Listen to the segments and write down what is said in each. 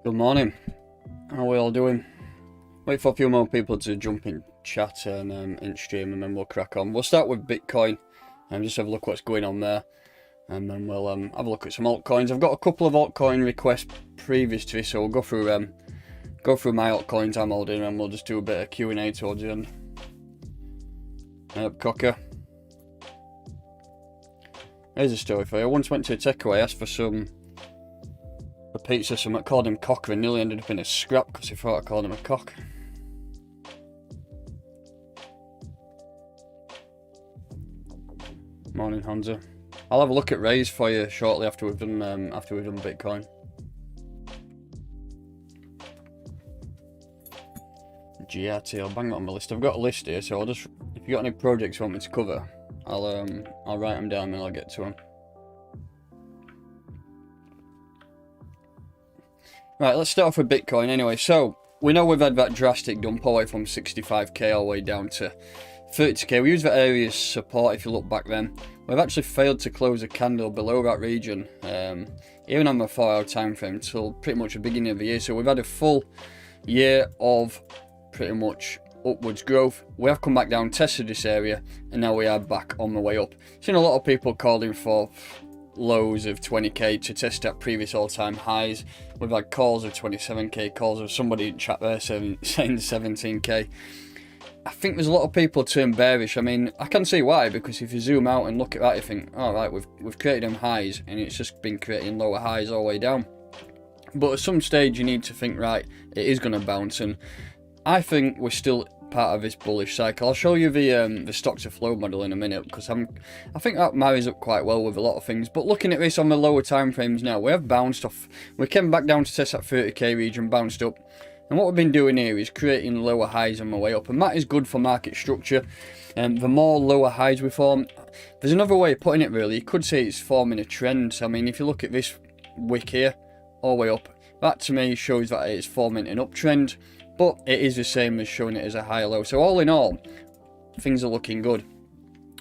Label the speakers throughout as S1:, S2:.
S1: Good morning. How are we all doing? Wait for a few more people to jump in chat and in stream, and then we'll crack on. We'll start with Bitcoin and just have a look what's going on there, and then we'll have a look at some altcoins. I've got a couple of altcoin requests previous to this, so we'll go through my altcoins I'm holding, and we'll just do a bit of Q&A towards the end. Cocker. Here's a story for you. I once went to a takeaway, asked for a pizza, someone called him Cocker and nearly ended up in a scrap because he thought I called him a cock. Morning, Hansa. I'll have a look at Reef for you shortly after we've done Bitcoin. GRT, I'll bang that on my list. I've got a list here, so I'll just, if you got any projects you want me to cover, I'll write them down and I'll get to them. Right, let's start off with Bitcoin anyway. So, we know we've had that drastic dump away from 65k all the way down to 30k. We use that area as support if you look back then. We've actually failed to close a candle below that region, even on the 4-hour time frame, until pretty much the beginning of the year. So we've had a full year of pretty much upwards growth. We have come back down, tested this area, and now we are back on the way up. Seen a lot of people calling for lows of 20k to test at previous all-time highs. We've had calls of 27k, calls of somebody in chat there saying 17k. I think there's a lot of people turn bearish. I mean, I can see why, because if you zoom out and look at that, you think, all right, we've created them highs, and it's just been creating lower highs all the way down. But at some stage, you need to think, right, it is going to bounce, and I think we're still part of this bullish cycle. I'll show you the stock to flow model in a minute, because I think that marries up quite well with a lot of things. But looking at this on the lower time frames now, we have bounced off. We came back down to test that 30k region, bounced up, and what we've been doing here is creating lower highs on the way up, and that is good for market structure. And the more lower highs we form, there's another way of putting it really, you could say it's forming a trend. I mean, if you look at this wick here all the way up, that to me shows that it is forming an uptrend, but it is the same as showing it as a high low. So all in all, things are looking good.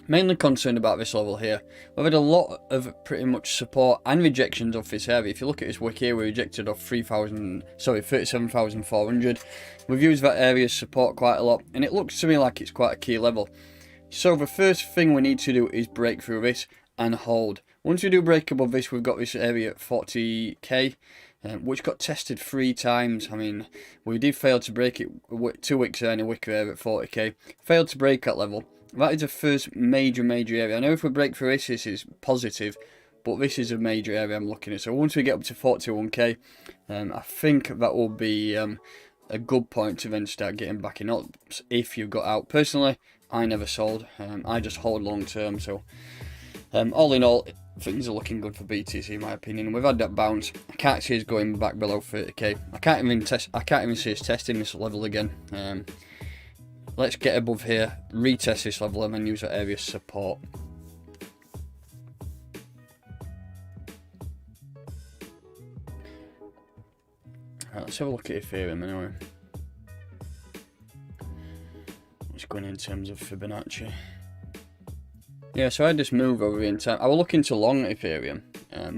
S1: Mainly concerned about this level here. We've had a lot of pretty much support and rejections off this area. If you look at this wick here, we rejected off 37,400. We've used that area as support quite a lot, and it looks to me like it's quite a key level. So the first thing we need to do is break through this and hold. Once we do break above this, we've got this area at 40k. Which got tested 3 times. I mean, we did fail to break it 2 weeks there and a wick there at 40k. Failed to break that level. That is the first major area. I know if we break through this is positive, but this is a major area I'm looking at. So once we get up to 41k, I think that will be a good point to then start getting back in odds if you've got out. Personally, I never sold. I just hold long term. So all in all, things are looking good for BTC in my opinion. We've had that bounce. I can't see us going back below 30k. I can't even see us testing this level again. Let's get above here, retest this level, and then use that area support. Right, let's have a look at Ethereum anyway. What's going in terms of Fibonacci? Yeah, so I had this move over in time. I was looking to long Ethereum,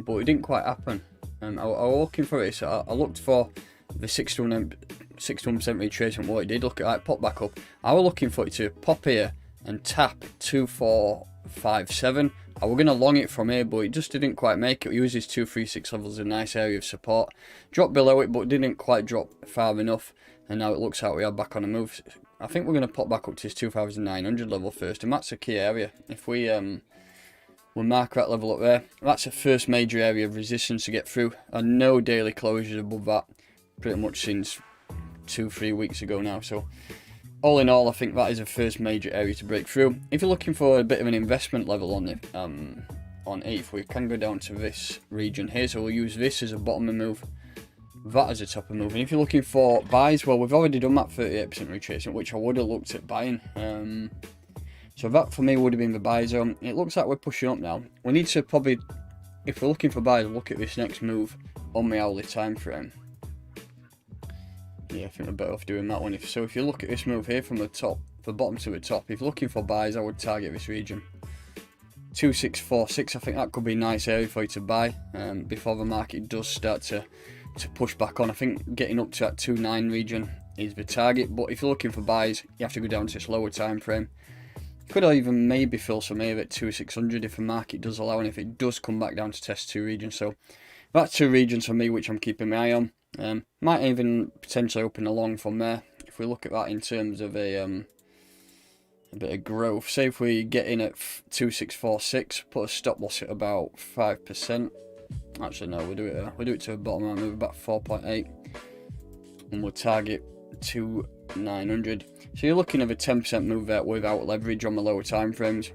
S1: but it didn't quite happen. I was looking for it, so I looked for the 61% retracement. What it did, look at that, pop back up. I was looking for it to pop here and tap 2457. I was going to long it from here, but it just didn't quite make it. We used this 236 levels as a nice area of support. Dropped below it, but didn't quite drop far enough. And now it looks like we are back on the move. I think we're going to pop back up to this 2,900 level first, and that's a key area. If we mark that level up there, that's the first major area of resistance to get through, and no daily closures above that pretty much since 2-3 weeks ago now. So all in all, I think that is the first major area to break through. If you're looking for a bit of an investment level on it, on ETH, we can go down to this region here. So we'll use this as a bottom move, that as a top move. And if you're looking for buys, well, we've already done that 38% retracement, which I would have looked at buying. So that for me would have been the buy zone. It looks like we're pushing up now. We need to probably, if we're looking for buys, look at this next move on the hourly time frame. Yeah, I think we're better off doing that one. If you look at this move here from the top, the bottom to the top, if you're looking for buys, I would target this region. 2646, I think that could be a nice area for you to buy before the market does start to to push back on. I think getting up to that 2.9 region is the target, but if you're looking for buys, you have to go down to this lower time frame. Could even maybe fill some here at 2,600 if the market does allow, and if it does come back down to test 2 regions. So that's 2 regions for me, which I'm keeping my eye on. Might even potentially open along from there. If we look at that in terms of a bit of growth, say if we get in at 2,646, put a stop loss at about 5%. Actually, no, we'll do it to the bottom, maybe about 4.8, and we'll target 2,900. So you're looking at a 10% move there without leverage on the lower time frames.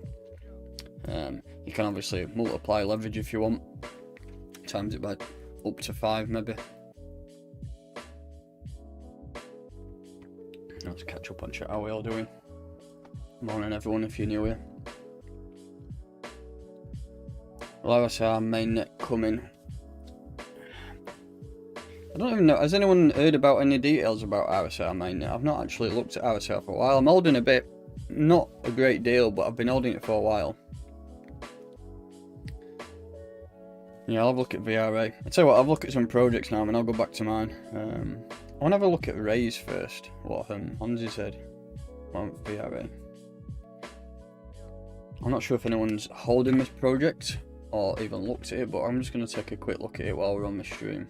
S1: You can obviously multiply leverage if you want, times it by up to 5 maybe. Let's catch up on chat. How are we all doing? Morning everyone, if you're new here. Well, that's our mainnet coming. I don't even know, has anyone heard about any details about RSR mainnet? I've not actually looked at RSR for a while. I'm holding a bit, not a great deal, but I've been holding it for a while. Yeah, I'll have a look at VRA. I'll tell you what, I'll look at some projects now and I'll go back to mine. I want to have a look at Raise first, what Honzi said on VRA. I'm not sure if anyone's holding this project or even looked at it, but I'm just going to take a quick look at it while we're on the stream.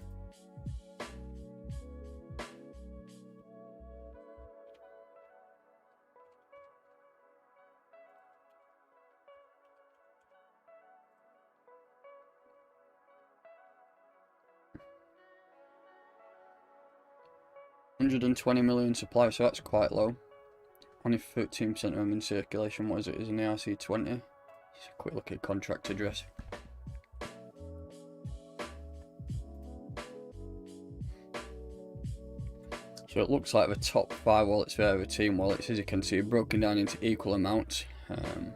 S1: $120 million supply, so that's quite low. Only 13% of them in circulation. What is it? Is in the RC20. Just a quick look at contract address. So it looks like the top 5 wallets there are team wallets, as you can see, broken down into equal amounts. It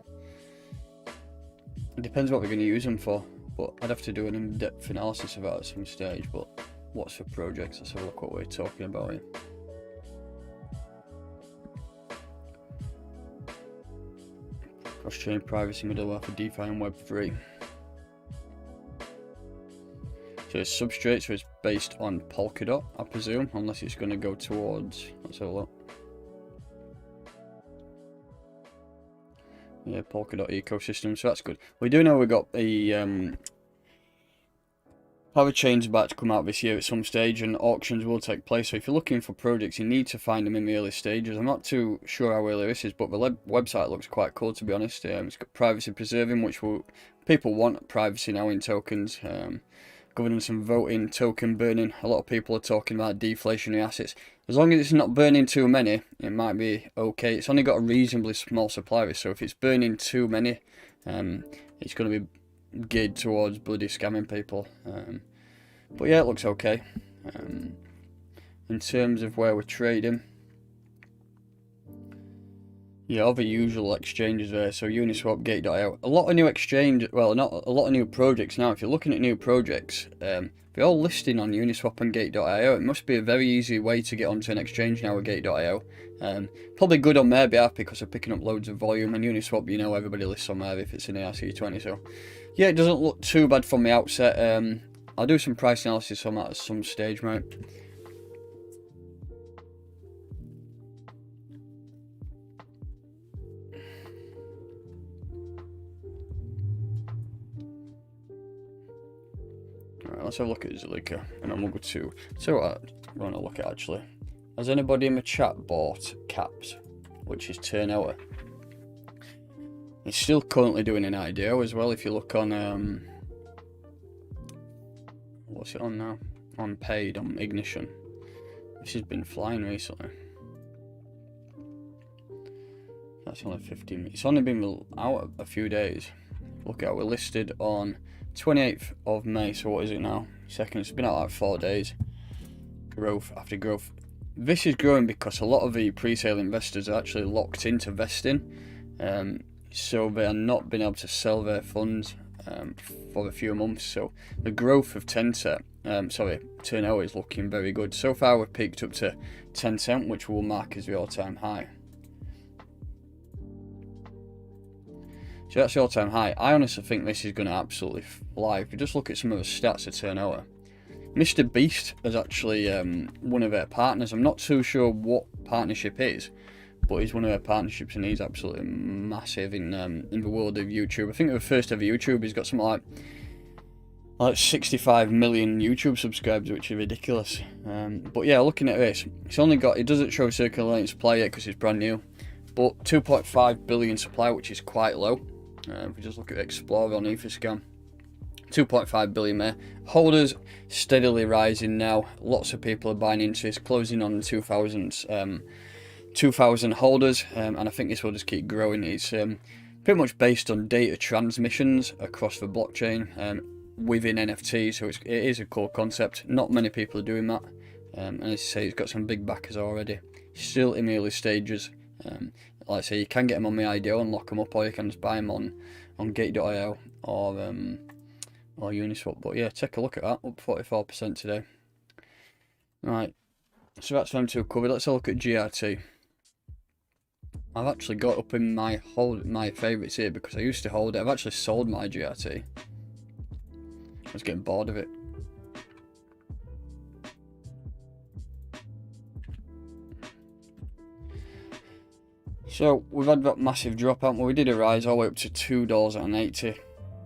S1: depends what we're going to use them for, but I'd have to do an in-depth analysis of that at some stage. But what's the projects? Let's have a look what we're talking about here. Cross-chain privacy middleware for DeFi and Web3. So it's substrate, so it's based on Polkadot, I presume, unless it's going to go towards, let's have a look. Yeah, Polkadot ecosystem, so that's good. We do know we got the Parachain's about to come out this year at some stage, and auctions will take place. So if you're looking for projects, you need to find them in the early stages. I'm not too sure how early this is, but the website looks quite cool, to be honest. It's got privacy preserving, which people want privacy now in tokens. Governance and voting, token burning. A lot of people are talking about deflationary assets. As long as it's not burning too many, it might be okay. It's only got a reasonably small supply, so if it's burning too many, it's going to be geared towards bloody scamming people. But yeah, it looks okay. In terms of where we're trading, yeah, all the usual exchanges there. So Uniswap, Gate.io, a lot of new exchange, well, not a lot of new projects now. If you're looking at new projects, they're all listing on Uniswap and Gate.io. It must be a very easy way to get onto an exchange now with Gate.io. Probably good on their behalf because they're picking up loads of volume, and Uniswap, you know, everybody lists on there if it's an ARC20. So yeah, it doesn't look too bad from the outset. I'll do some price analysis on that at some stage, mate. Alright, let's have a look at Zilliqa, and then we'll go to... So what I want to look at actually. Has anybody in the chat bought Caps, which is turnover? It's still currently doing an IDO as well. If you look on... what's it on now? On paid, on Ignition. This has been flying recently. That's only 15 minutes. It's only been out a few days. Look at, we're listed on 28th of May, so what is it now? Second, it's been out like 4 days. Growth after growth. This is growing because a lot of the pre-sale investors are actually locked into vesting. So they are not being able to sell their funds for a few months. So the growth of turnover is looking very good. So far we've peaked up to 10 cent, which will mark as the all-time high. So that's the all-time high. I honestly think this is going to absolutely fly. If you just look at some of the stats of turnover, Mr. Beast is actually one of their partners. I'm not too sure what partnership is, but he's one of their partnerships, and he's absolutely massive in the world of YouTube. I think the first ever YouTube, he's got something like 65 million YouTube subscribers, which is ridiculous. But yeah, looking at this, it doesn't show circulating supply yet because it's brand new, but 2.5 billion supply, which is quite low. If we just look at Explorer on Etherscan, 2.5 billion there. Holders steadily rising now. Lots of people are buying into this, closing on 2,000 holders, and I think this will just keep growing. It's pretty much based on data transmissions across the blockchain within NFTs, so it is a cool concept. Not many people are doing that, and as I say, it's got some big backers already. Still in the early stages. Like I say, you can get them on the IDO and lock them up, or you can just buy them on Gate.io or Uniswap. But yeah, take a look at that, up 44% today. Right, so that's them two covered. Let's have a look at GRT. I've actually got up in my favourites here because I used to hold it. I've actually sold my GRT. I was getting bored of it. So we've had that massive drop out, but we did a rise all the way up to $2.80.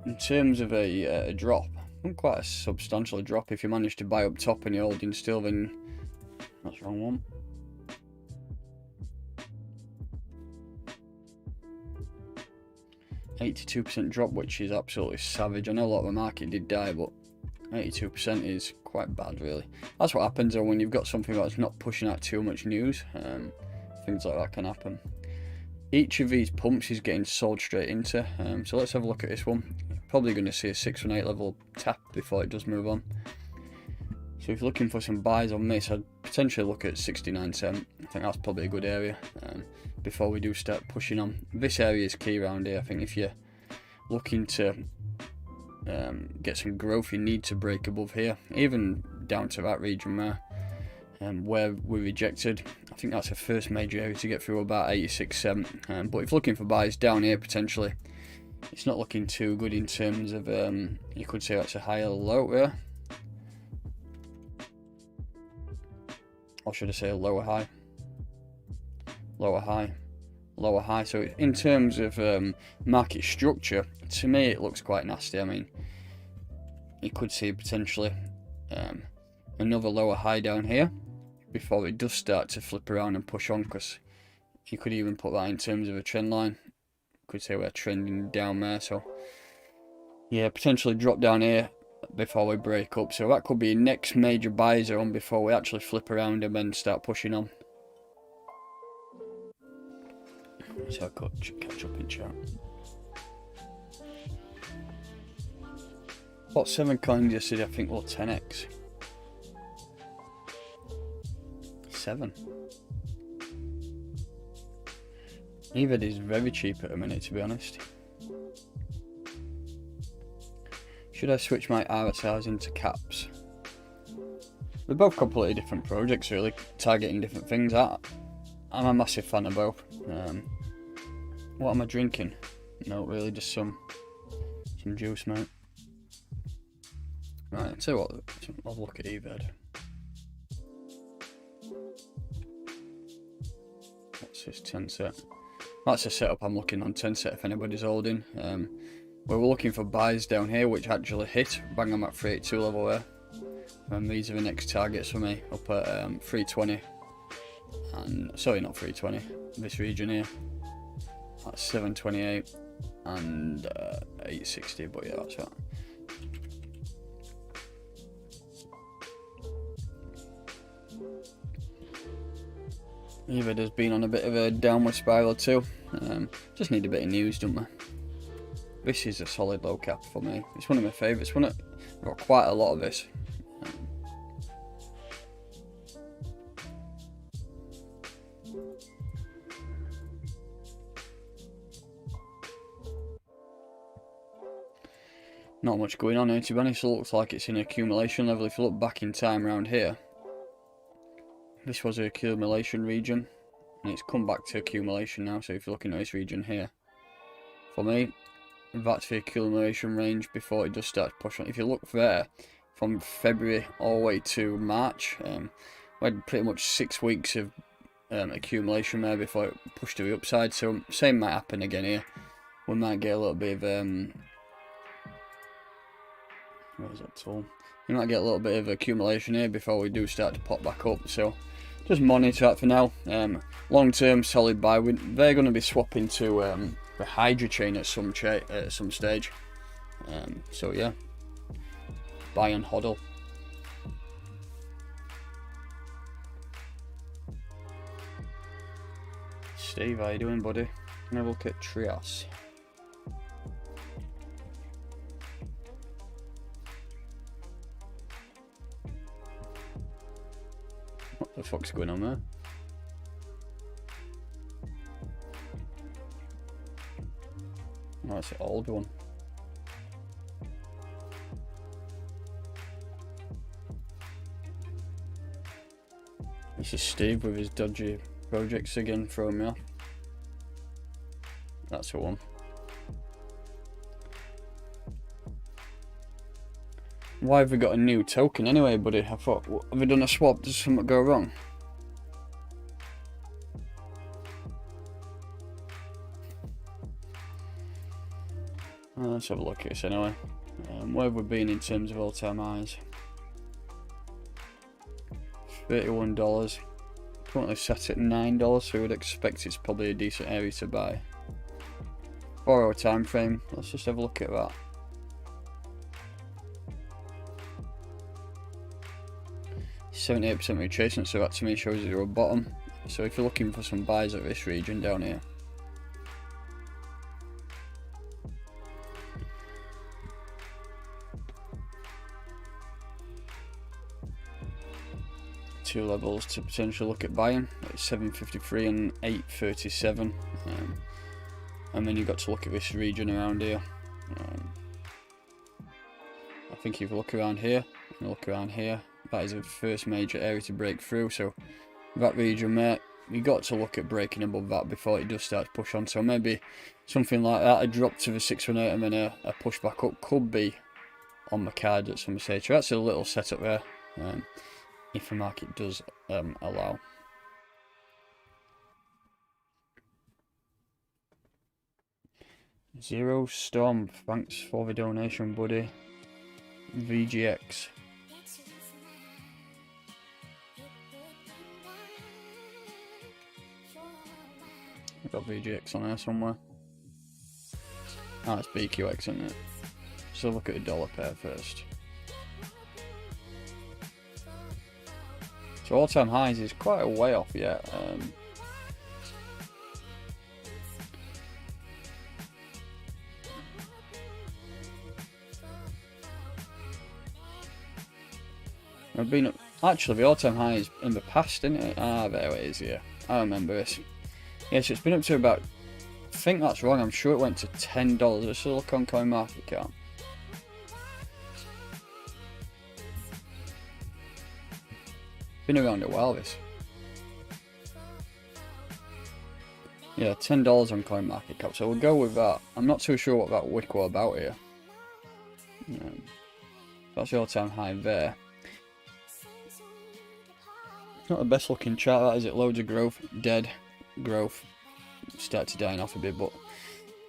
S1: In terms of a drop, quite a substantial drop. If you manage to buy up top and you're holding still, then that's the wrong one. $82% drop, which is absolutely savage. I know a lot of the market did die, but 82% is quite bad, really. That's what happens though when you've got something that's not pushing out too much news. Things like that can happen. Each of these pumps is getting sold straight into. So let's have a look at this one. Probably going to see a 618 level tap before it does move on. So if you're looking for some buys on this, I'd potentially look at 69 cent. I think that's probably a good area before we do start pushing on. This area is key around here. I think if you're looking to get some growth, you need to break above here, even down to that region there. Where we rejected. I think that's the first major area to get through, about 86 cent. But if looking for buys down here, potentially, it's not looking too good in terms of, you could say that's a higher low here. Or should I say a lower high? Lower high. Lower high. So in terms of market structure, to me it looks quite nasty. I mean, you could see potentially another lower high down here before it does start to flip around and push on, because you could even put that in terms of a trend line. Could say we're trending down there, so yeah, potentially drop down here before we break up. So that could be next major buy zone before we actually flip around and then start pushing on. So I could catch up in chat. Bought 7 coins yesterday, I think, well, 10x. 7. Eved is very cheap at a minute, to be honest. Should I switch my RSRs into caps? They're both completely different projects, really, targeting different things. I'm a massive fan of both. What am I drinking? No, really, just some juice, mate. Right, I'll tell you what, I'll look at Eved. What's this 10 set? That's a setup I'm looking on 10 set if anybody's holding. We're looking for buys down here, which actually hit. Bang on that 382 level there. And these are the next targets for me, up at 320. And sorry, not 320. This region here. That's 728 and 860. But yeah, that's that. Eved has been on a bit of a downward spiral too. Just need a bit of news, don't we? This is a solid low cap for me. It's one of my favourites. I've got quite a lot of this. Not much going on here, to be honest. It looks like it's in accumulation level. If you look back in time around here, this was an accumulation region, and it's come back to accumulation now. So if you're looking at this region here, for me, that's the accumulation range before it does start to push on. If you look there, from February all the way to March. We had pretty much 6 weeks of accumulation there before it pushed to the upside, so same might happen again here. We might get a little bit of where's that tool? We might get a little bit of accumulation here before we do start to pop back up, so just monitor that for now. Long term solid buy. They're going to be swapping to the Hydra chain at some stage, so yeah, buy and hodl. Steve, how you doing, buddy? Can I have a look at Trias? What the fuck's going on there? Oh, it's an old one. This is Steve with his dodgy projects again, throwing me off. That's the one. Why have we got a new token anyway, buddy? I thought, have we done a swap? Does something go wrong? Let's have a look at this anyway. Where have we been in terms of all-time highs? $31. Currently set at $9, so we would expect it's probably a decent area to buy. 4 hour time frame. Let's just have a look at that. $78% retracement, so that to me shows you're a bottom. So if you're looking for some buys at this region down here, two levels to potentially look at buying, like 753 and 837, and then you've got to look at this region around here. I think if you look around here and look around here, that is the first major area to break through. So that region there, you got to look at breaking above that before it does start to push on. So maybe something like that, a drop to the 618 and then a push back up could be on the card at some stage. So that's a little setup there, if the market does allow. Zero Storm, thanks for the donation, buddy. VGX. I've got VGX on there somewhere. Ah, it's BQX, isn't it? So look at the dollar pair first. So all-time highs is quite a way off yet. I've been actually the all-time highs in the past, isn't it? Ah, there it is. Yeah, I remember this. Yeah, so it's been up to about, I think that's wrong, I'm sure it went to $10. Let's look on CoinMarketCap. Been around a while, this. Yeah, $10 on CoinMarketCap, so we'll go with that. I'm not too sure what that wick was about here. That's the all-time high there. Not the best looking chart, that is it. Loads of growth, dead growth, start to dying off a bit, but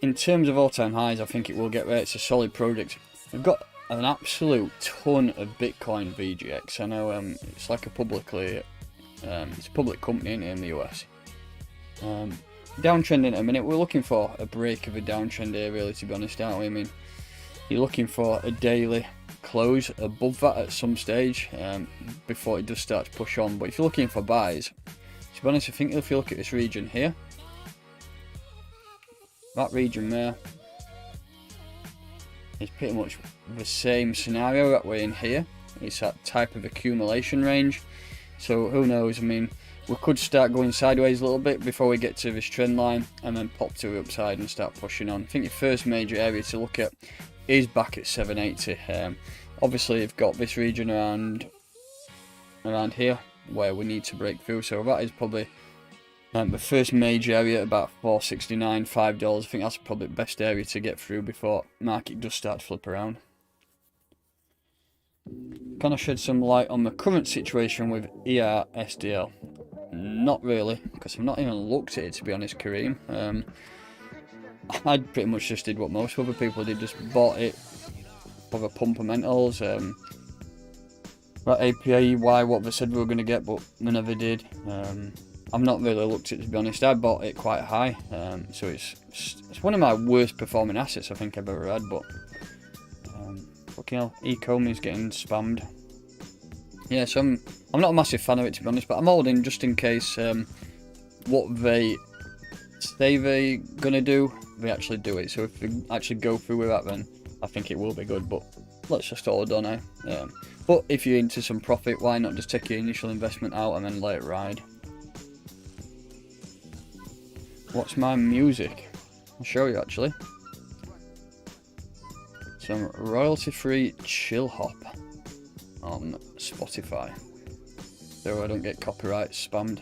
S1: in terms of all-time highs, I think it will get there. It's a solid project. We've got an absolute ton of Bitcoin VGX. I know it's like a publicly, it's a public company in the US. Downtrend in a minute. We're looking for a break of a downtrend here, really, to be honest, aren't we? I mean, you're looking for a daily close above that at some stage before it does start to push on. But if you're looking for buys, to be honest, I think if you look at this region here, that region there is pretty much the same scenario that we're in here. It's that type of accumulation range. So who knows, I mean, we could start going sideways a little bit before we get to this trend line and then pop to the upside and start pushing on. I think your first major area to look at is back at 780. Obviously you've got this region around here where we need to break through, so that is probably the first major area, about $4.69, $5. I think that's probably the best area to get through before market does start to flip around. Can I shed some light on the current situation with ERSDL? Not really, because I've not even looked at it, to be honest, Kareem. I pretty much just did what most other people did, just bought it for the fundamentals. That API, what they said we were going to get, but they never did. I've not really looked at it, to be honest. I bought it quite high, so it's one of my worst performing assets I think I've ever had, but fucking hell, Ecom is getting spammed. Yeah, so I'm not a massive fan of it, to be honest, but I'm holding just in case what they say they're going to do, they actually do it. So if they actually go through with that, then I think it will be good, but let's just hold on, eh? But if you're into some profit, why not just take your initial investment out and then let it ride? What's my music? I'll show you actually. Some royalty-free chill hop on Spotify, so I don't get copyright spammed.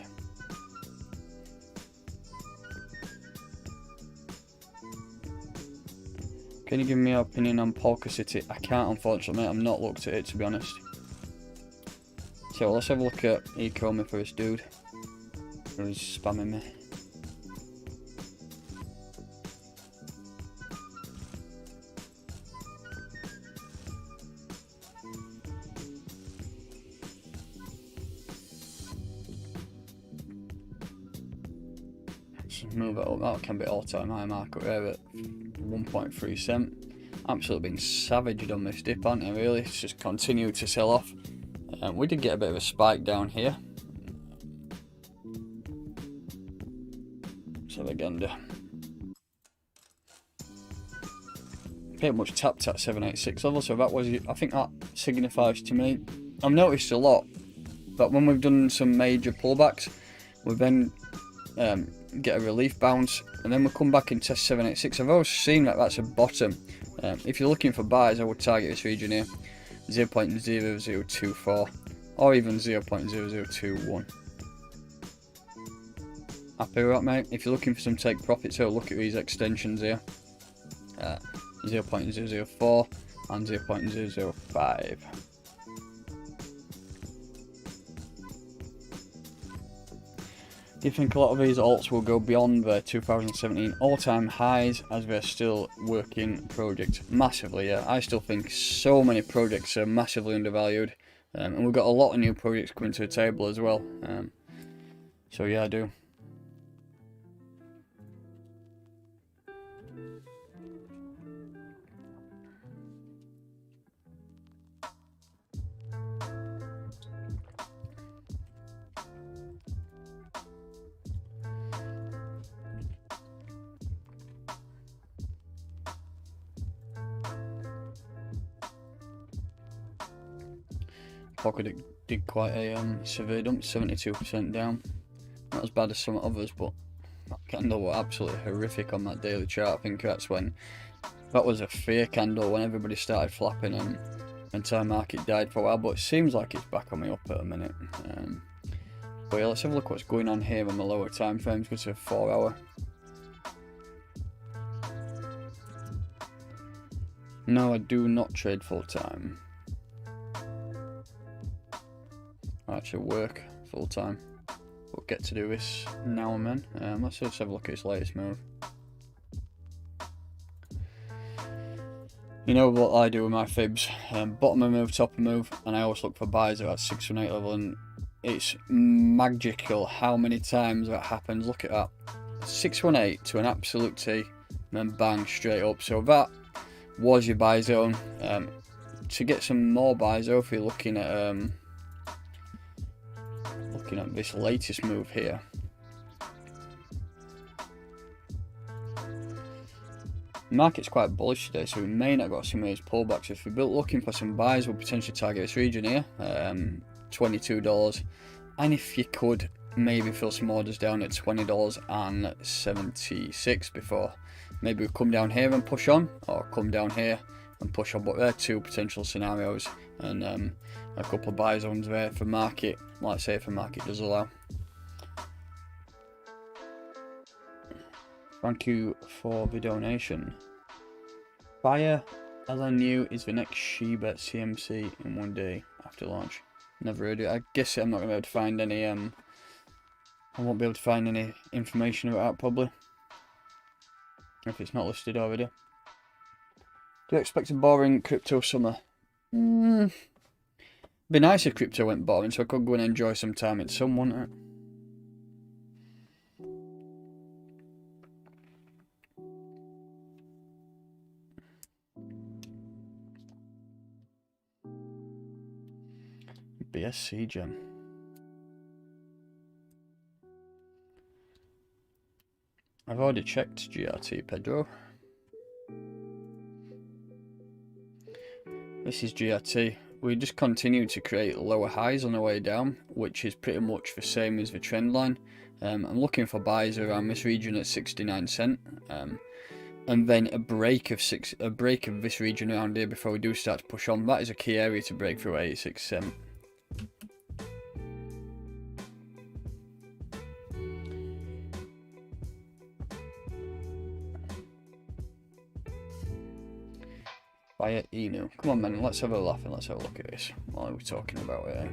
S1: Can you give me your opinion on Polka City? I can't, unfortunately, mate. I've not looked at it, to be honest. So let's have a look at Ecomi for this dude who's spamming me. Let's move it up. That can be all-time high market there at 1.3 cent. Absolutely been savaged on this dip, aren't they, really? It's just continued to sell off. We did get a bit of a spike down here. So again, pretty much tapped at 786 level, so that was, I think that signifies to me, I've noticed a lot that when we've done some major pullbacks, we then get a relief bounce, and then we'll come back and test 786. I've always seen that that's a bottom. If you're looking for buys, I would target this region here, 0.0024 or even 0.0021. Happy with that, mate? If you're looking for some take profits, so look at these extensions here, 0.004 and 0.005. Do you think a lot of these alts will go beyond their 2017 all-time highs as they're still working projects? Massively, yeah. I still think so many projects are massively undervalued, and we've got a lot of new projects coming to the table as well. So yeah, I do. Pocket did quite a severe dump, 72% down. Not as bad as some others, but that candle was absolutely horrific on that daily chart. I think that's when that was a fear candle, when everybody started flapping and the entire market died for a while. But it seems like it's back on the up at a minute. But yeah, let's have a look what's going on here on the lower time frames. Go to 4 hour. No, I do not trade full time. I actually work full time. We'll get to do this now and then. Let's just have a look at its latest move. You know what I do with my fibs, bottom of move, top of move, and I always look for buys at that 618 level, and it's magical how many times that happens. Look at that, 618 to an absolute T, and then bang, straight up. So that was your buy zone. To get some more buys though, if you're looking at this latest move here, the market's quite bullish today, so we may not got some of these pullbacks. If we're looking for some buys, we'll potentially target this region here, $22, and if you could maybe fill some orders down at $20.76 before maybe we come down here and push on, or come down here and push on. But there are two potential scenarios, and a couple of buy zones there for market, like say if the market does allow. Thank you for the donation. Fire LNU is the next Shiba CMC in one day. I after launch. Never heard it. I guess I'm not going to be able to find any, I won't be able to find any information about that probably. If it's not listed already. Do you expect a boring crypto summer? Be nice if crypto went boring so I could go and enjoy some time in sun, wouldn't it? BSC gem. I've already checked GRT, Pedro. This is GRT. We just continue to create lower highs on the way down, which is pretty much the same as the trend line. I'm looking for buys around this region at 69 cent, and then a break of this region around here before we do start to push on. That is a key area to break through 86 cent. Buy it, Eno. Come on, man, let's have a laugh and let's have a look at this. What are we talking about here?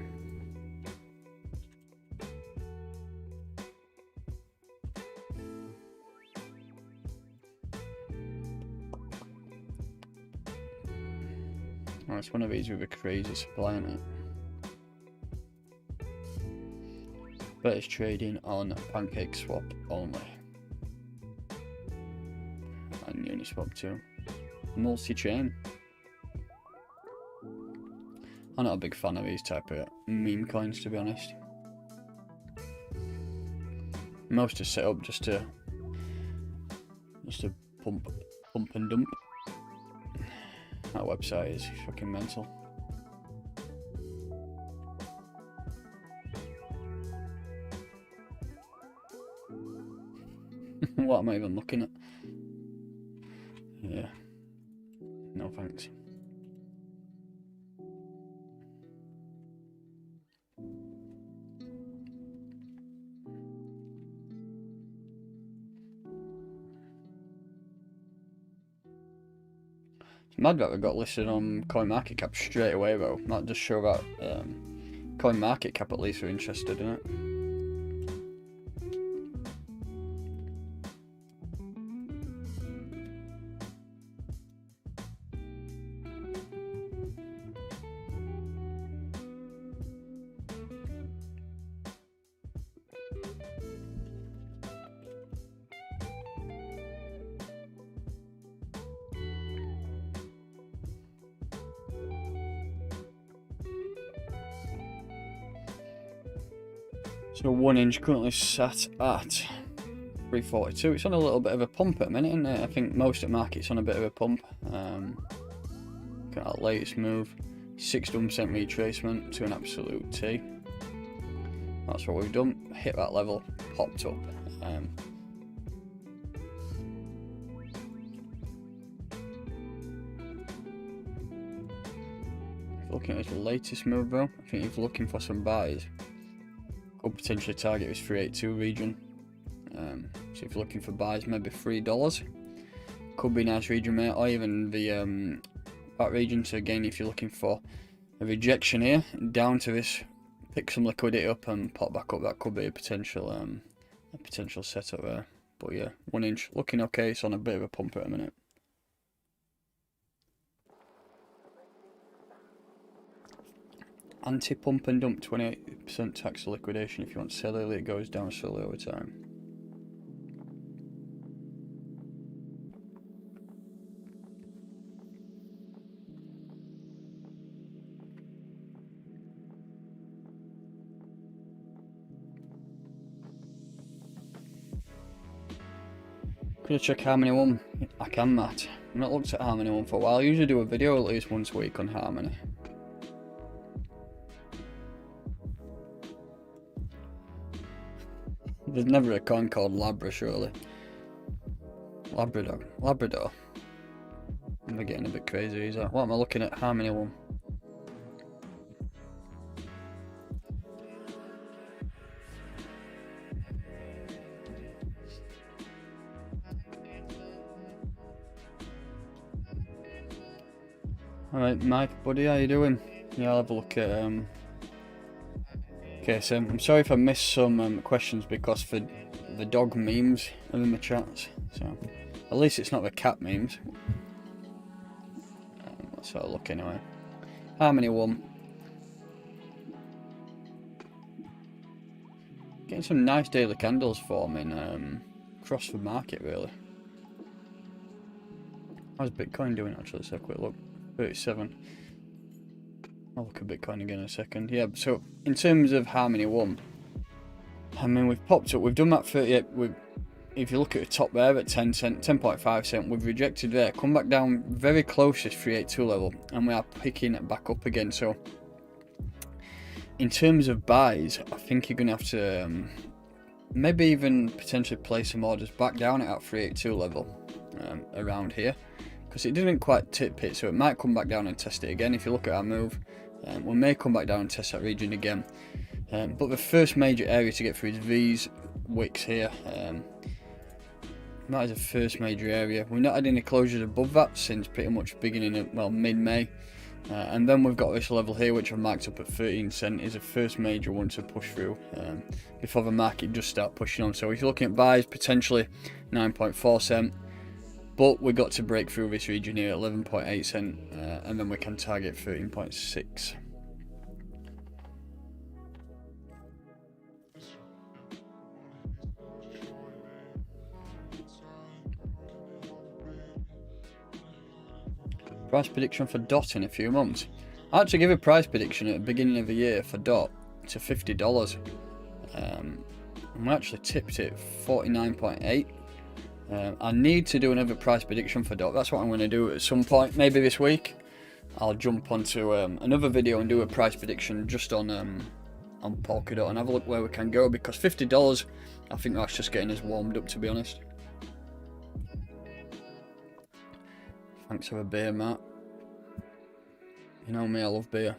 S1: Oh, it's one of these with a crazy supply in it. But it's trading on Pancake Swap only. And Uniswap too. Multi-chain. I'm not a big fan of these type of meme coins, to be honest. Most are set up just to pump and dump. That website is fucking mental. What am I even looking at? Yeah. No thanks. It's mad that we got listed on CoinMarketCap straight away though. That just show that CoinMarketCap at least are interested in it. So 1 inch currently sat at 342. It's on a little bit of a pump at the minute, isn't it? I think most of the market's on a bit of a pump. Look at that latest move. 61% retracement to an absolute T. That's what we've done. Hit that level, popped up. Looking at his latest move though, I think he's looking for some buys. Could potentially target this 382 region. So if you're looking for buys, maybe $3. Could be a nice region, mate, or even the that region. So again, if you're looking for a rejection here, down to this, pick some liquidity up and pop back up. That could be a potential setup there. But yeah, 1 inch looking okay. It's on a bit of a pump at a minute. Anti-pump and dump, 28% tax liquidation. If you want to sell early, it goes down slowly over time. Gonna check Harmony 1. I can, Matt. I've not looked at Harmony 1 for a while. I usually do a video at least once a week on Harmony. There's never a coin called Labra, surely. Labrador. I'm getting a bit crazy, is that? What am I looking at? Harmony 1. Alright, Mike, buddy, how you doing? Yeah, I'll have a look at okay, so I'm sorry if I missed some questions because for the dog memes are in the chats, so at least it's not the cat memes. Let's have a look anyway. Harmony 1. Getting some nice daily candles forming across the market, really. How's Bitcoin doing actually? Let's have a quick look. 37. I'll look at Bitcoin again in a second. Yeah, so in terms of Harmony 1, I mean, we've popped up, we've done that 38, if you look at the top there at 10 cent, 10.5 cent, we've rejected there, come back down very close to this 382 level, and we are picking it back up again. So in terms of buys, I think you're going to have to maybe even potentially place some orders back down at that 382 level around here, because it didn't quite tip it, so it might come back down and test it again. If you look at our move, we may come back down and test that region again. But the first major area to get through is these wicks here. That is the first major area. We've not had any closures above that since pretty much beginning of, well, mid-May. And then we've got this level here, which I've marked up at 13 cent, is the first major one to push through before the market does start pushing on. So if you're looking at buys, potentially 9.4 cent, but we got to break through this region here at 11.8 cent, and then we can target 13.6. Price prediction for DOT in a few months. I actually give a price prediction at the beginning of the year for DOT to $50. And we actually tipped it 49.8. I need to do another price prediction for DOT. That's what I'm going to do at some point, maybe this week. I'll jump onto another video and do a price prediction just on Polkadot and have a look where we can go, because $50, I think that's just getting us warmed up, to be honest. Thanks for a beer, Matt. You know me, I love beer.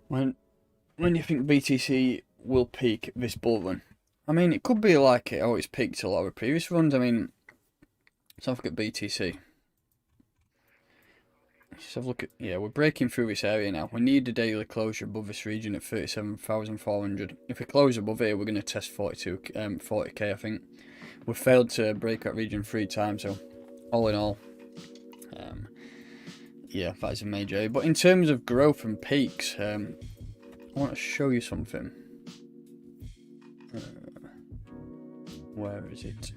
S1: When do you think BTC will peak this bull run? I mean, it could be like it. Oh, it's peaked a lot of previous runs. I mean, let's have a look at BTC. Let's have a look at, yeah, we're breaking through this area now. We need a daily closure above this region at 37,400. If we close above here, we're going to test 40k, I think. We've failed to break that region 3 times, so all in all, yeah, that is a major area. But in terms of growth and peaks, I want to show you something. Where is it?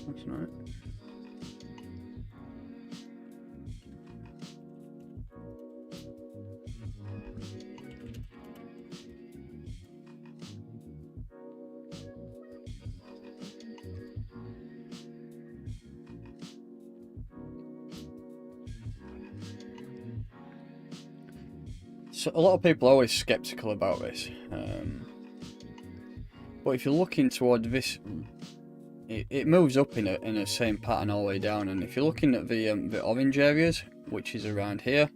S1: That's not it. So a lot of people are always skeptical about this, but if you're looking toward this, it moves up in a same pattern all the way down. And if you're looking at the orange areas, which is around here,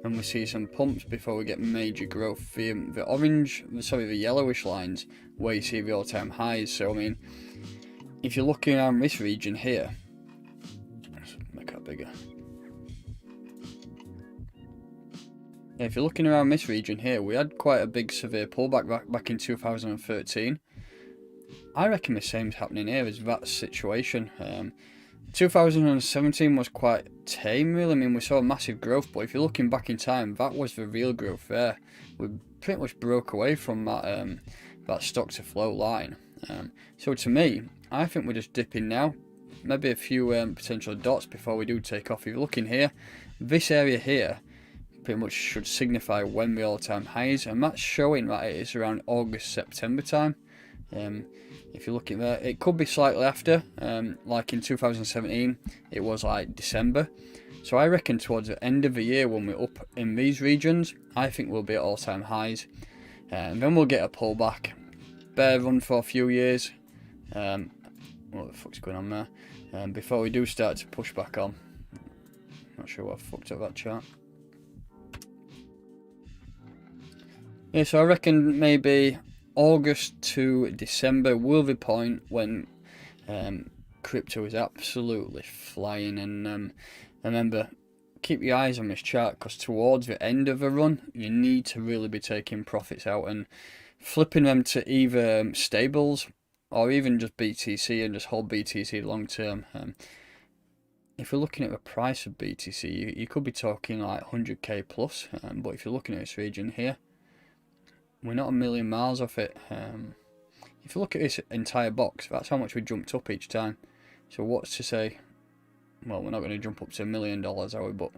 S1: and we see some pumps before we get major growth. The yellowish lines where you see the all-time highs. So I mean, if you're looking around this region here, let's make that bigger. Yeah, if you're looking around this region here, we had quite a big severe pullback back in 2013. I reckon the same's happening here as that situation. 2017 was quite tame, really. I mean, we saw massive growth, but if you're looking back in time, that was the real growth there. We pretty much broke away from that stock to flow line. So to me, I think we're just dipping now. Maybe a few potential dots before we do take off. If you're looking here, this area here pretty much should signify when the all-time highs, and that's showing that it is around August, September time. If you're looking there, it could be slightly after, like in 2017 it was like December. So I reckon towards the end of the year, when we're up in these regions, I think we'll be at all-time highs, and then we'll get a pullback, bear run for a few years. What the fuck's going on there? Before we do start to push back on. Not sure what fucked up that chart. Yeah, so I reckon maybe August to December will be the point when crypto is absolutely flying. And remember, keep your eyes on this chart, because towards the end of a run, you need to really be taking profits out and flipping them to either stables or even just BTC and just hold BTC long term. If you're looking at the price of BTC, you could be talking like 100k plus, but if you're looking at this region here, we're not a million miles off it. If you look at this entire box, that's how much we jumped up each time. So what's to say, well, we're not going to jump up to $1 million, are we? But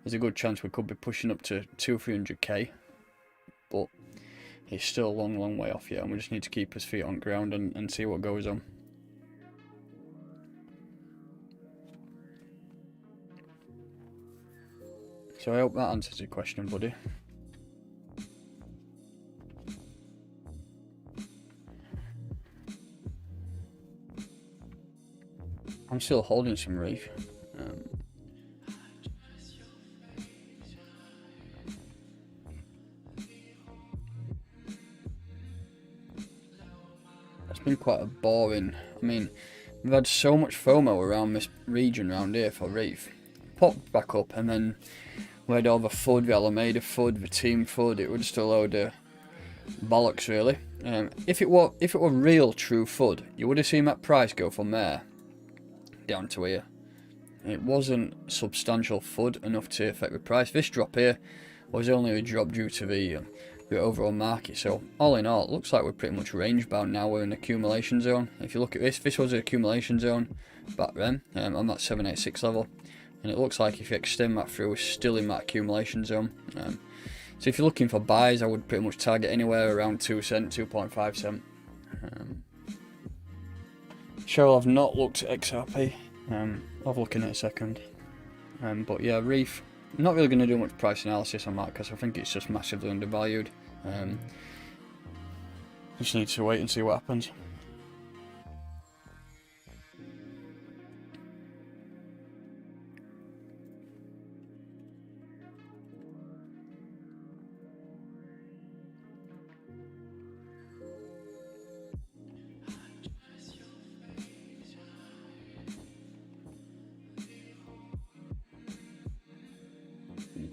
S1: there's a good chance we could be pushing up to 200-300k. But it's still a long way off yet, and we just need to keep his feet on ground and see what goes on. So I hope that answers your question, buddy. I'm still holding some Reef. It's been quite a boring. I mean, we've had so much FOMO around this region around here for Reef. Popped back up, and then we had all the FUD, the Alameda FUD, the team FUD. It was just a load of bollocks, really. If it were real true FUD, you would have seen that price go from there down to here. It wasn't substantial FUD enough to affect the price. This drop here was only a drop due to the overall market. So all in all, it looks like we're pretty much range bound now. We're in accumulation zone. If you look at this was an accumulation zone back then on that 786 level, and it looks like if you extend that through, we're still in that accumulation zone. So if you're looking for buys, I would pretty much target anywhere around 2 cent, 2.5 cent. Cheryl, I've not looked at XRP. I'll look in it a second. But yeah, Reef, I'm not really going to do much price analysis on that because I think it's just massively undervalued. Just need to wait and see what happens.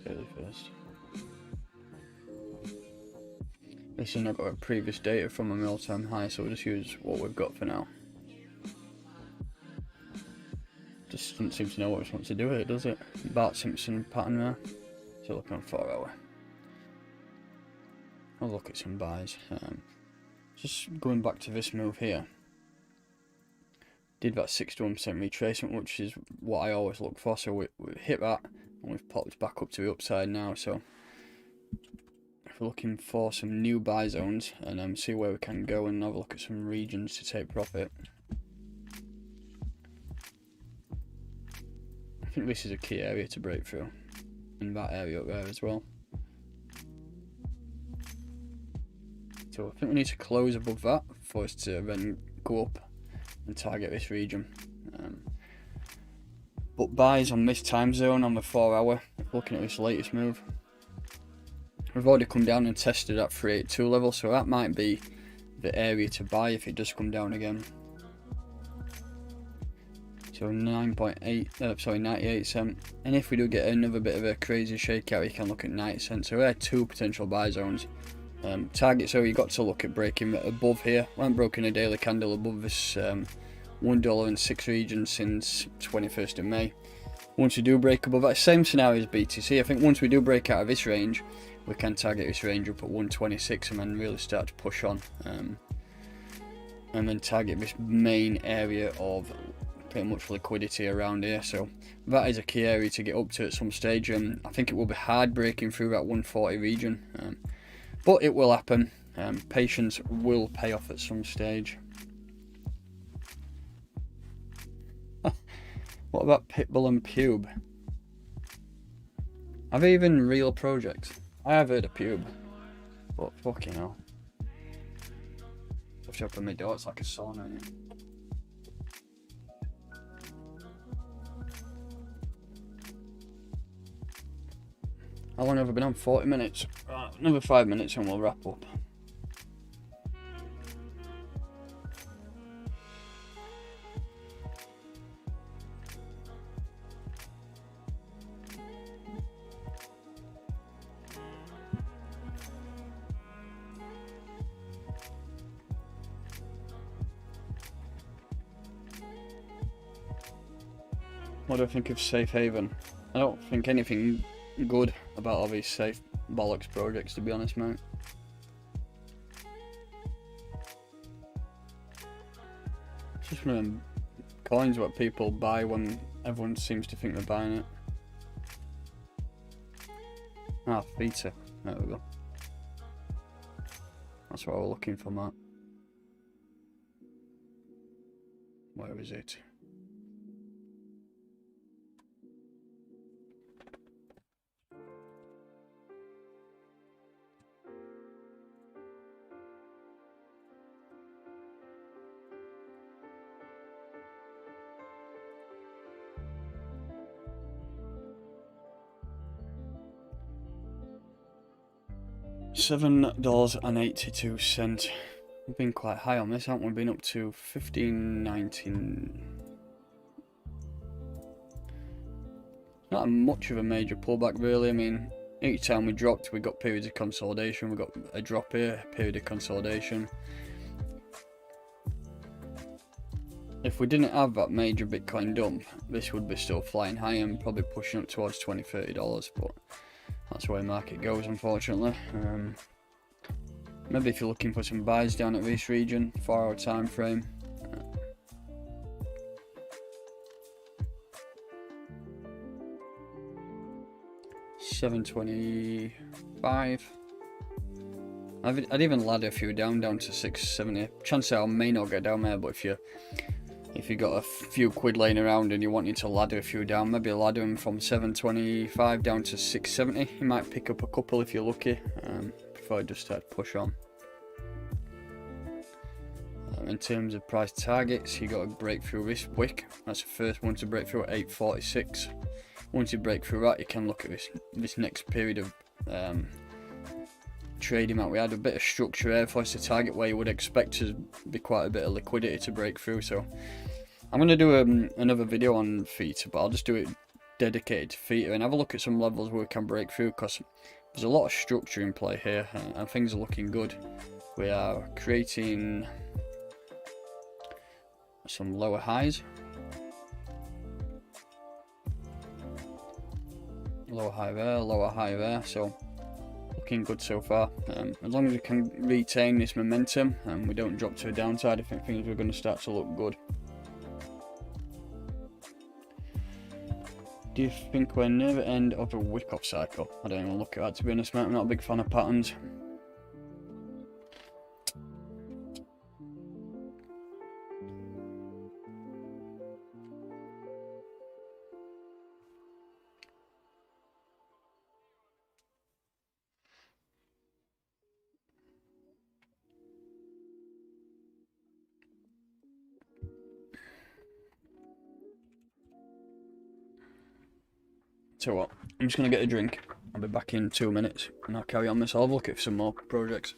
S1: Daily first. This has not got a previous data from an all-time high, so we'll just use what we've got for now. Just doesn't seem to know what it wants to do with it, does it? Bart Simpson pattern there. So looking on 4 hour. I'll look at some buys. Just going back to this move here. Did that 61% retracement, which is what I always look for. So we hit that, and we've popped back up to the upside now. So if we're looking for some new buy zones and see where we can go and have a look at some regions to take profit. I think this is a key area to break through, and that area up there as well. So I think we need to close above that for us to then go up and target this region. But buys on this time zone on the 4 hour, looking at this latest move, we've already come down and tested that 382 level, so that might be the area to buy if it does come down again. So 98 cent, and if we do get another bit of a crazy shakeout, you can look at 90 cents. So there are 2 potential buy zones. Target, so you got to look at breaking above here. We haven't broken a daily candle above this $1.06 region since 21st of May. Once we do break above that, same scenario as BTC. I think once we do break out of this range, we can target this range up at 126 and then really start to push on, and then target this main area of pretty much liquidity around here. So that is a key area to get up to at some stage. I think it will be hard breaking through that 140 region, but it will happen. Patience will pay off at some stage. What about Pitbull and Pube? Are they even real projects? I have heard of Pube, but fucking hell. I have to open my door, it's like a sauna in here. How long have I been on? 40 minutes. Another 5 minutes and we'll wrap up. What do I think of Safe Haven? I don't think anything good about all these safe bollocks projects, to be honest, mate. It's just one of them coins what people buy when everyone seems to think they're buying it. Ah, VTHO. There we go. That's what we're looking for, Matt. Where is it? $7.82. We've been quite high on this, haven't we? We've been up to 15.19. Not much of a major pullback, really. I mean, each time we dropped, we got periods of consolidation. We got a drop here, a period of consolidation. If we didn't have that major Bitcoin dump, this would be still flying high and probably pushing up towards $20–30, but that's the way the market goes, unfortunately. Maybe if you're looking for some buys down at this region, 4-hour time frame. 725. I'd even ladder a few down to 670. Chances are I may not get down there, but if you got a few quid laying around and you want to ladder a few down, maybe ladder them from 725 down to 670. You might pick up a couple if you're lucky. Before I just start to push on. In terms of price targets, you got to break through this wick. That's the first one to break through at 846. Once you break through that, you can look at this next period of trading that we had. A bit of structure here for us to target where you would expect to be quite a bit of liquidity to break through. So I'm going to do another video on theta, but I'll just do it dedicated to theta and have a look at some levels where we can break through, because there's a lot of structure in play here and things are looking good. We are creating some lower highs. Lower high there, so looking good so far. As long as we can retain this momentum and we don't drop to a downside, I think things are going to start to look good. Do you think we're near the end of a wick-off cycle? I don't even look at that, to be honest, mate. I'm not a big fan of patterns. So what, I'm just going to get a drink. I'll be back in 2 minutes and I'll carry on this. I'll have a look at some more projects.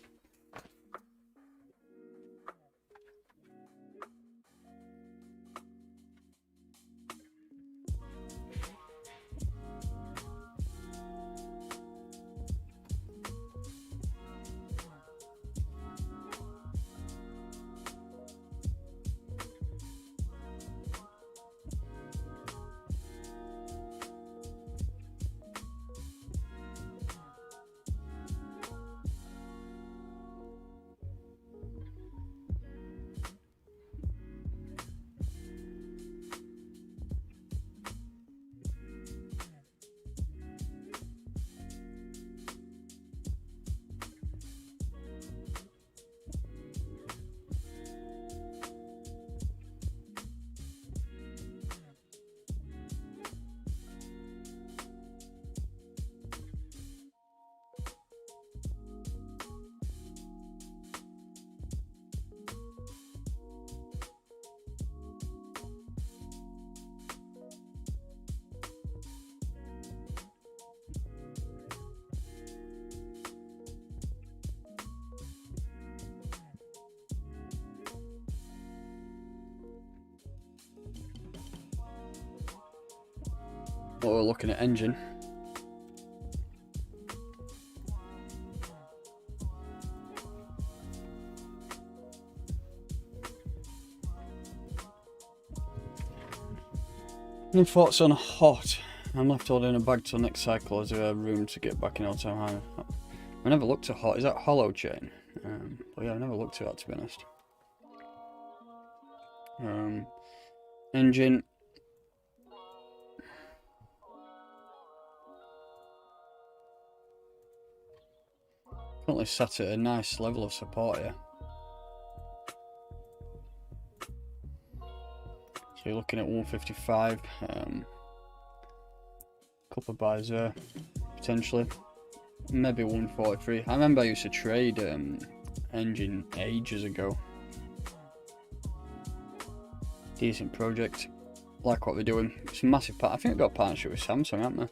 S1: What we're looking at engine. Any thoughts on hot? I'm left holding a bag till next cycle. Is there room to get back in all-time high? I never looked at hot. Is that Holo chain? But yeah, I never looked at that, to be honest. Engine. Currently sat at a nice level of support here. So you're looking at 155. Couple of buys there, potentially. Maybe 143. I remember I used to trade engine ages ago. Decent project. Like what they're doing. It's a massive part. I think they've got a partnership with Samsung, haven't they?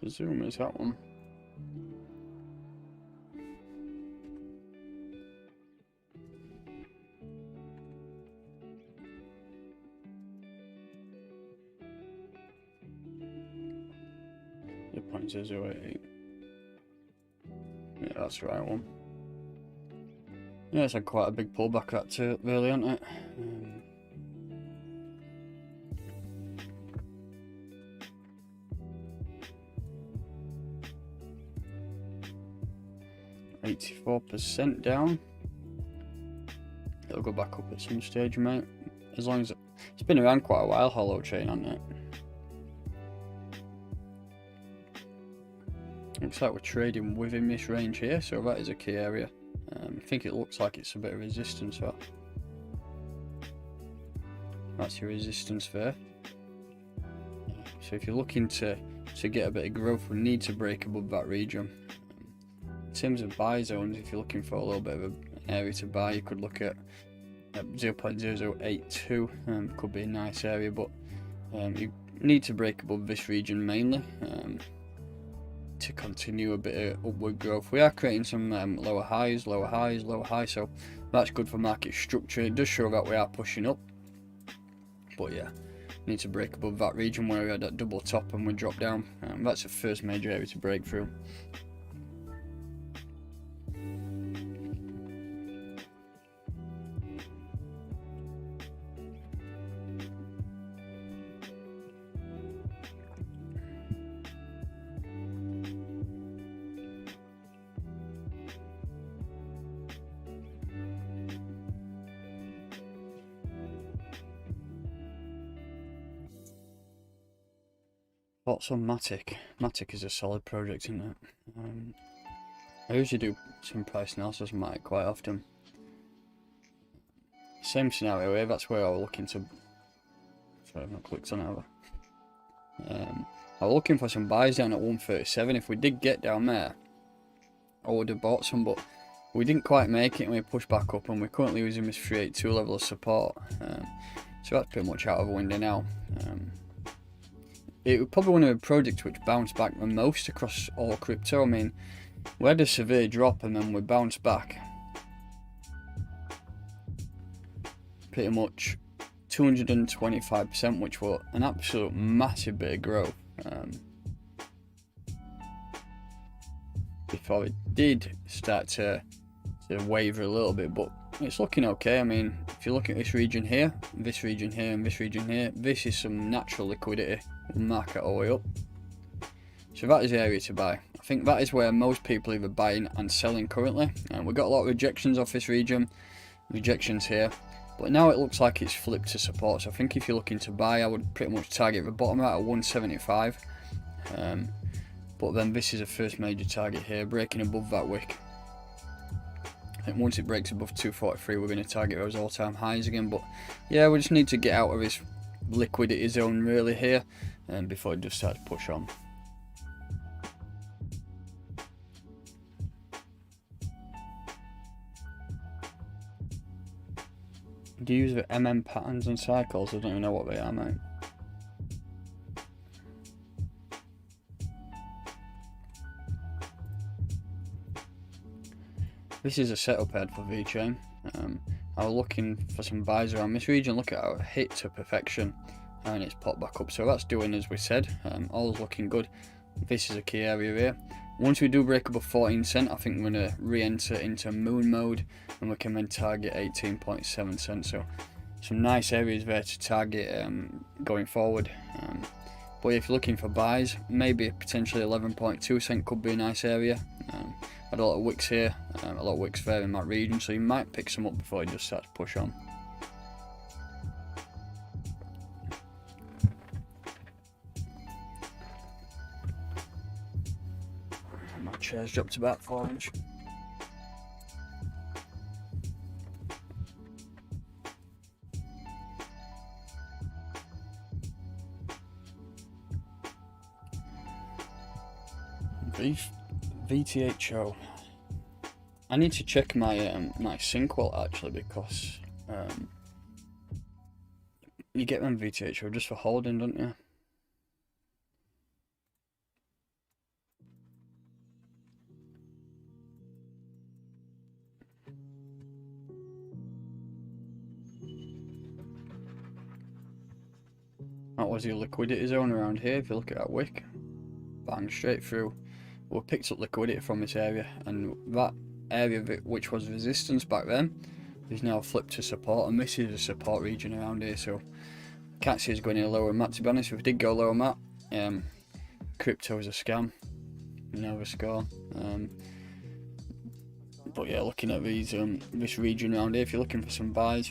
S1: The zoom is that one. The 0.088. Yeah, that's the right one. Yeah, it's had quite a big pullback that too, really, hasn't it? 84% down. It'll go back up at some stage, mate. As long as it's been around quite a while, Holo chain, hasn't it? Looks like we're trading within this range here, so that is a key area. I think it looks like it's a bit of resistance there. That's your resistance there. So if you're looking to get a bit of growth, we need to break above that region. In terms of buy zones, if you're looking for a little bit of an area to buy, you could look at 0.0082. Could be a nice area, but you need to break above this region mainly to continue a bit of upward growth. We are creating some lower highs, so that's good for market structure. It does show that we are pushing up, but yeah, need to break above that region where we had that double top and we drop down. That's the first major area to break through. Thoughts on Matic? Matic is a solid project, isn't it? I usually do some price analysis on Matic quite often. Same scenario here, that's where I was looking to... Sorry, I've not clicked on it over. I was looking for some buys down at 137. If we did get down there, I would have bought some, but we didn't quite make it and we pushed back up, and we're currently using this 382 level of support. So that's pretty much out of the window now. It was probably one of the projects which bounced back the most across all crypto. I mean, we had a severe drop and then we bounced back. Pretty much 225%, which was an absolute massive bit of growth. Before it did start to waver a little bit, but it's looking okay. I mean, if you look at this region here, and this region here, this is some natural liquidity. We'll mark it all the way up. So that is the area to buy. I think that is where most people are either buying and selling currently. We've got a lot of rejections off this region. Rejections here. But now it looks like it's flipped to support, so I think if you're looking to buy, I would pretty much target the bottom out at 175. But then this is a first major target here, breaking above that wick. I think once it breaks above 243, we're going to target those all-time highs again. But yeah, we just need to get out of this liquidity zone really here, before it just starts to push on. Do you use the patterns and cycles? I don't even know what they are, mate. This is a setup head for VTHO. I was looking for some buys around this region. Look at how it hit to perfection and it's popped back up. So that's doing as we said. All's looking good. This is a key area here. Once we do break above 14 cent, I think we're going to re-enter into moon mode and we can then target 18.7 cents. So some nice areas there to target going forward. But if you're looking for buys, maybe potentially 11.2 cent could be a nice area. Had a lot of wicks here, a lot of wicks there in that region, so you might pick some up before it just starts to push on. My chair's dropped about 4 inch. Reef, VTHO. I need to check my my sync wallet actually, because you get them VTHO just for holding, don't you? That was your liquidity zone around here. If you look at that wick, bang, straight through. We picked up liquidity from this area, and that area which was resistance back then is now flipped to support, and this is a support region around here, so I can't see us going any lower than that, to be honest. If we did go lower than that, crypto is a scam, you know the score. But yeah, looking at these this region around here, if you're looking for some buys,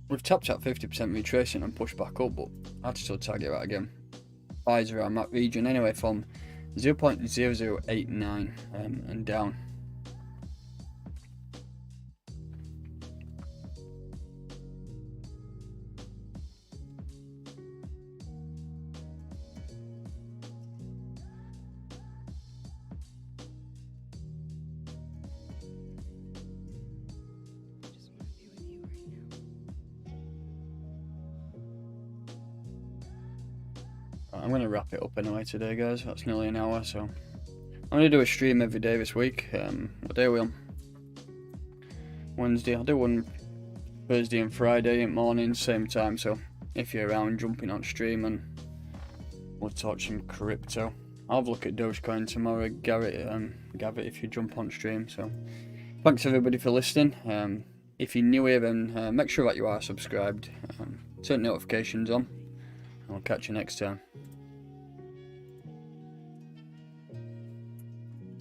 S1: we've tapped at 50% retracing and pushed back up, but I'd still target that again. Buys around that region anyway, from 0.0089 and down. I'm going to wrap it up anyway today, guys. That's nearly an hour, so I'm going to do a stream every day this week. What day are we on? Wednesday. I'll do one Thursday and Friday in morning, same time, so if you're around, jumping on stream and we'll talk some crypto. I'll have a look at Dogecoin tomorrow, Garrett, if you jump on stream. So thanks everybody for listening. If you're new here, then make sure that you are subscribed, turn notifications on, and I'll catch you next time.